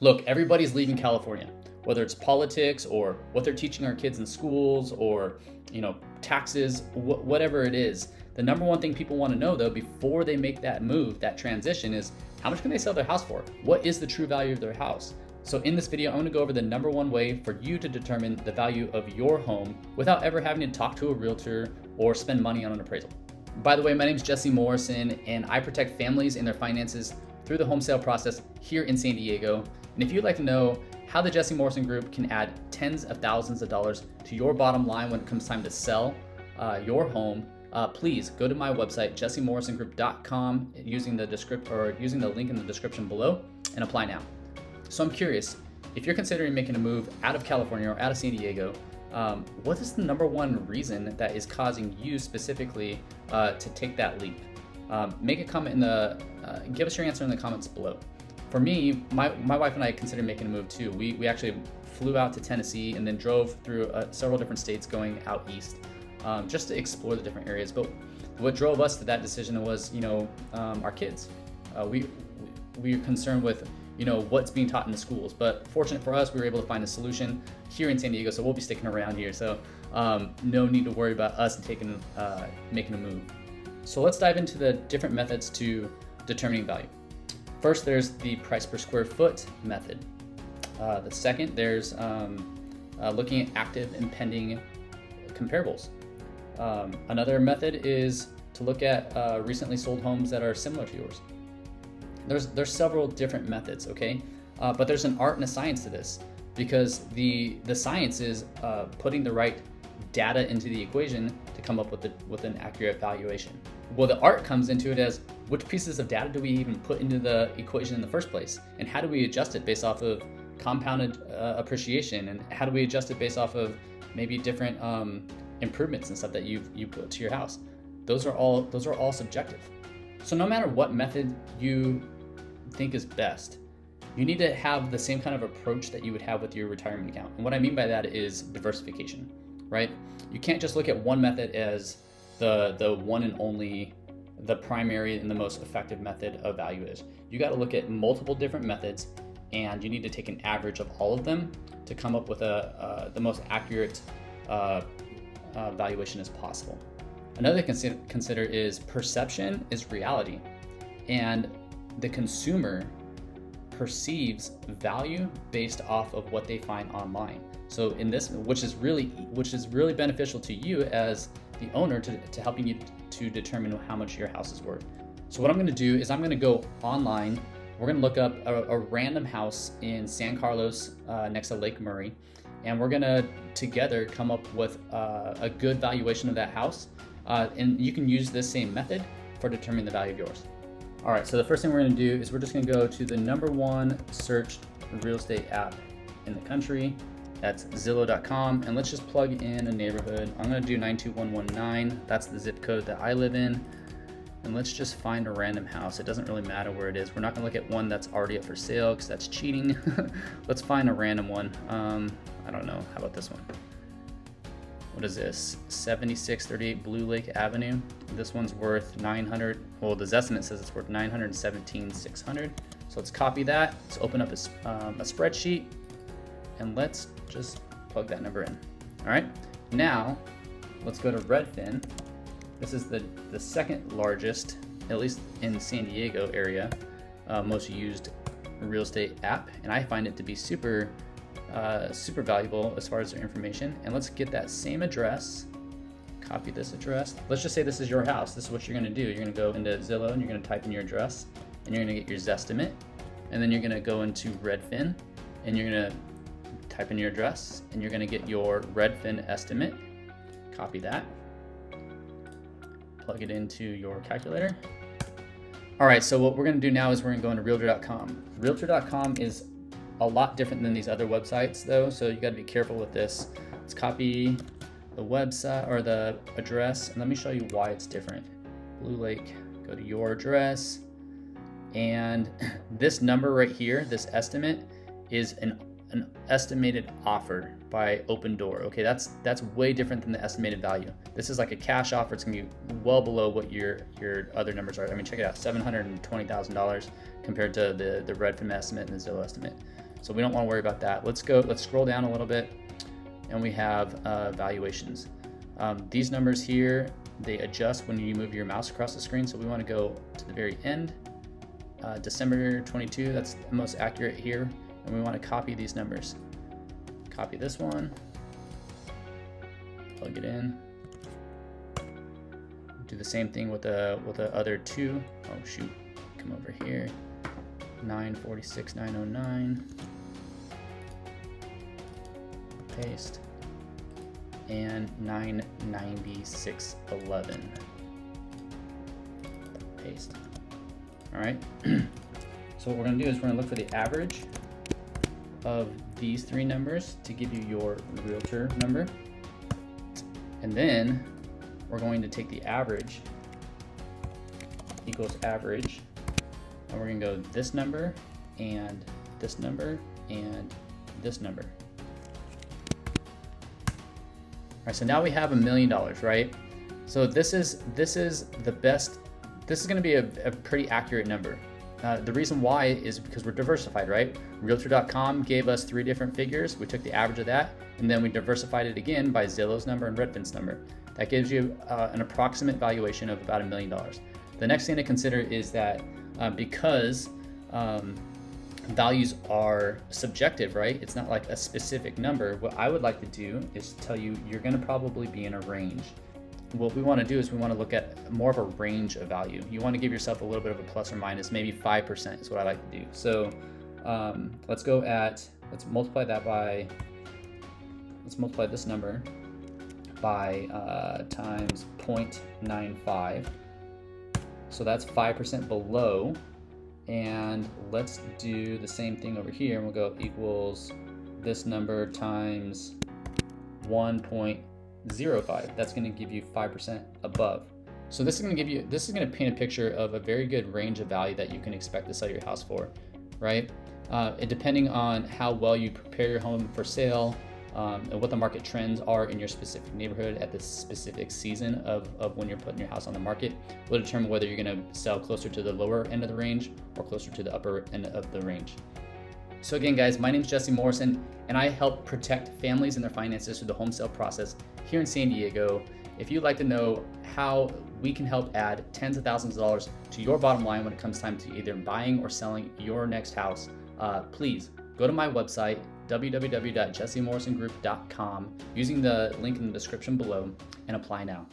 Look, everybody's leaving California, whether it's politics or what they're teaching our kids in schools or, taxes, whatever it is. The number one thing people want to know though, before they make that move, that transition, is how much can they sell their house for? What is the true value of their house? So in this video, I'm going to go over the number one way for you to determine the value of your home without ever having to talk to a realtor or spend money on an appraisal. By the way, my name is Jesse Morrison, and I protect families and their finances through the home sale process here in San Diego. And if you'd like to know how the Jesse Morrison Group can add tens of thousands of dollars to your bottom line when it comes time to sell your home, please go to my website, jessemorrisongroup.com, using the link in the description below, and apply now. So I'm curious, if you're considering making a move out of California or out of San Diego, what is the number one reason that is causing you specifically to take that leap? Make a comment give us your answer in the comments below. For me, my wife and I considered making a move too. We actually flew out to Tennessee and then drove through several different states going out east, just to explore the different areas. But what drove us to that decision was, our kids. We're concerned with, what's being taught in the schools. But fortunate for us, we were able to find a solution here in San Diego, so we'll be sticking around here. So no need to worry about us making a move. So let's dive into the different methods to determining value. First, there's the price per square foot method. The second, there's looking at active and pending comparables. Another method is to look at recently sold homes that are similar to yours. There's several different methods, okay? But there's an art and a science to this, because the science is putting the right data into the equation to come up with an accurate valuation. Well, the art comes into it as which pieces of data do we even put into the equation in the first place, and how do we adjust it based off of compounded appreciation, and how do we adjust it based off of maybe different improvements and stuff that you put to your house. Those are all subjective. So no matter what method you think is best, you need to have the same kind of approach that you would have with your retirement account. And what I mean by that is diversification, right? You can't just look at one method as the one and only, the primary and the most effective method of valuation. You got to look at multiple different methods, and you need to take an average of all of them to come up with the most accurate valuation as possible. Another thing to consider is perception is reality, and the consumer perceives value based off of what they find online. So in this, which is really beneficial to you as the owner to helping you to determine how much your house is worth. So what I'm going to do is I'm going to go online. We're going to look up a random house in San Carlos next to Lake Murray, and we're going to together come up with a good valuation of that house. And you can use this same method for determining the value of yours. All right, so the first thing we're going to do is we're just going to go to the number one searched real estate app in the country. That's Zillow.com, and let's just plug in a neighborhood. I'm going to do 92119. That's the zip code that I live in. And let's just find a random house. It doesn't really matter where it is. We're not going to look at one that's already up for sale because that's cheating. Let's find a random one. I don't know. How about this one? What is this? 7638 Blue Lake Avenue. This one's worth 900. Well, the Zestimate says it's worth 917,600. So let's copy that. Let's open up a spreadsheet, and let's just plug that number in. All right. Now let's go to Redfin. This is the second largest, at least in San Diego area, most used real estate app, and I find it to be super valuable as far as their information. And let's get that same address, copy this address. Let's just say this is your house. This is what you're going to do. You're going to go into Zillow and you're going to type in your address, and you're going to get your Zestimate, and then you're going to go into Redfin and you're going to type in your address, and you're going to get your Redfin estimate. Copy that, plug it into your calculator. All right, so what we're going to do now is we're going to go into Realtor.com. Realtor.com is a lot different than these other websites though, so you got to be careful with this. Let's copy the website or the address, and let me show you why it's different. Blue Lake, go to your address, and this number right here, this estimate, is an estimated offer by Open Door. Okay, that's way different than the estimated value. This is like a cash offer. It's gonna be well below what your other numbers are. I mean, check it out, $720,000 compared to the Redfin estimate and the Zillow estimate. So we don't want to worry about that. Let's scroll down a little bit, and we have valuations. These numbers here, they adjust when you move your mouse across the screen. So we want to go to the very end, December 22, that's the most accurate here. And we want to copy these numbers. Copy this one, plug it in. Do the same thing with the other two. Oh shoot, come over here. 946,909. Paste. And 996.11. Paste. All right. So what we're going to do is we're going to look for the average of these three numbers to give you your realtor number. And then we're going to take the average equals average. And we're going to go this number and this number and this number. All right, so now we have $1 million, right? So this is the best. This is going to be a pretty accurate number. The reason why is because we're diversified, right? Realtor.com gave us 3 different figures. We took the average of that, and then we diversified it again by Zillow's number and Redfin's number. That gives you an approximate valuation of about $1 million. The next thing to consider is that because values are subjective, right? It's not like a specific number. What I would like to do is tell you you're going to probably be in a range. What we want to do is we want to look at more of a range of value. You want to give yourself a little bit of a plus or minus, maybe 5% is what I like to do. So let's multiply this number by times 0.95. So that's 5% below. And let's do the same thing over here, and we'll go equals this number times 1.05. That's going to give you 5% above. So this is going to paint a picture of a very good range of value that you can expect to sell your house for, right? Depending on how well you prepare your home for sale, and what the market trends are in your specific neighborhood at this specific season of when you're putting your house on the market, will determine whether you're going to sell closer to the lower end of the range or closer to the upper end of the range. So again, guys, my name is Jesse Morrison, and I help protect families and their finances through the home sale process here in San Diego. If you'd like to know how we can help add tens of thousands of dollars to your bottom line when it comes time to either buying or selling your next house, please go to my website, www.jessemorrisongroup.com, using the link in the description below, and apply now.